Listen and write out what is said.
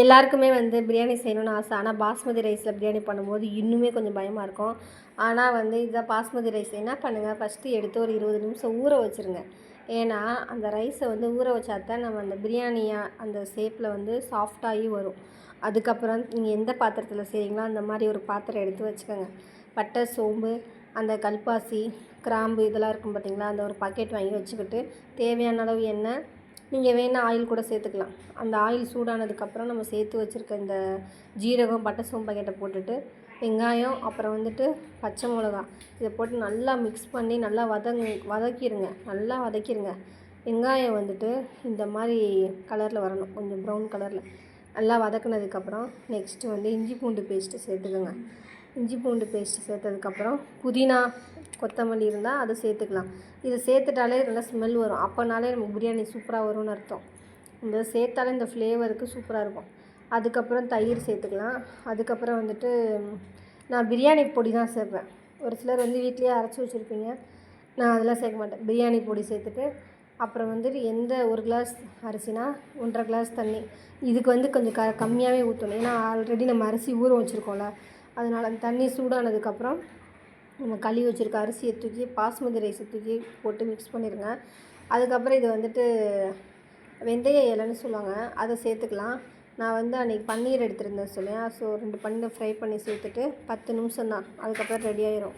எல்லாருக்குமே வந்து பிரியாணி செய்யணும்னு ஆசை. ஆனால் பாஸ்மதி ரைஸில் பிரியாணி பண்ணும்போது இன்னுமே கொஞ்சம் பயமாக இருக்கும். ஆனால் வந்து இதான் பாஸ்மதி ரைஸ் என்ன பண்ணுங்கள், ஃபஸ்ட்டு எடுத்து ஒரு 20 நிமிஷம் ஊற வச்சுருங்க. ஏன்னா அந்த ரைஸை வந்து ஊற வச்சா தான் நம்ம அந்த பிரியாணியாக அந்த ஷேப்பில் வந்து சாஃப்டாகி வரும். அதுக்கப்புறம் நீங்கள் எந்த பாத்திரத்தில் செய்கிறீங்களோ அந்த மாதிரி ஒரு பாத்திரம் எடுத்து வச்சுக்கோங்க. பட்டை, சோம்பு, அந்த கல்பாசி, கிராம்பு இதெல்லாம் இருக்கும் பார்த்திங்களா, அந்த ஒரு பாக்கெட் வாங்கி வச்சுக்கிட்டு தேவையான அளவு எண்ணெய், நீங்கள் வேணால் ஆயில் கூட சேர்த்துக்கலாம். அந்த ஆயில் சூடானதுக்கப்புறம் நம்ம சேர்த்து வச்சுருக்க இந்த ஜீரகம், பட்டை, சோம்பு பாக்கெட்டை போட்டுட்டு வெங்காயம், அப்புறம் வந்துட்டு பச்சை மிளகா இதை போட்டு நல்லா மிக்ஸ் பண்ணி நல்லா வதக்கிடுங்க. நல்லா வதக்கிடுங்க. வெங்காயம் வந்துட்டு இந்த மாதிரி கலரில் வரணும், கொஞ்சம் ப்ரௌன் கலரில் நல்லா வதக்குனதுக்கப்புறம் நெக்ஸ்ட்டு வந்து இஞ்சி பூண்டு பேஸ்ட்டு சேர்த்துக்கோங்க. இஞ்சி பூண்டு பேஸ்ட்டு சேர்த்ததுக்கப்புறம் புதினா, கொத்தமல்லி இருந்தால் அதை சேர்த்துக்கலாம். இதை சேர்த்துட்டாலே நல்லா ஸ்மெல் வரும். அப்போனாலே நமக்கு பிரியாணி சூப்பராக வரும்னு அர்த்தம். இந்த சேர்த்தாலே இந்த ஃப்ளேவருக்கு சூப்பராக இருக்கும். அதுக்கப்புறம் தயிர் சேர்த்துக்கலாம். அதுக்கப்புறம் வந்துட்டு நான் பிரியாணி பொடி தான் சேர்ப்பேன். ஒரு சிலர் வந்து வீட்டிலேயே அரைச்சி வச்சுருப்பீங்க. நான் அதெல்லாம் சேர்க்க மாட்டேன். பிரியாணி பொடி சேர்த்துட்டு அப்புறம் வந்துட்டு எந்த 1 கிளாஸ் அரிசினா 1.5 கிளாஸ் தண்ணி. இதுக்கு வந்து கொஞ்சம் கம்மியாகவே ஊற்றணும். ஏன்னா ஆல்ரெடி நம்ம அரிசி ஊற வச்சுருக்கோம்ல, அதனால் அந்த தண்ணி சூடானதுக்கப்புறம் நம்ம கழுவி வச்சுருக்க அரிசியை தூக்கி பாஸ்மதி ரைஸை தூக்கி போட்டு மிக்ஸ் பண்ணிடுங்க. அதுக்கப்புறம் இது வந்துட்டு வெந்தய இலைன்னு சொல்லுவாங்க, அதை சேர்த்துக்கலாம். நான் வந்து அன்றைக்கி பன்னீர் எடுத்துருந்தேன் சொல்லியா, ஸோ 2 பன்னீரை ஃப்ரை பண்ணி சேர்த்துட்டு 10 நிமிஷம் தான், அதுக்கப்புறம் ரெடி ஆயிரும்.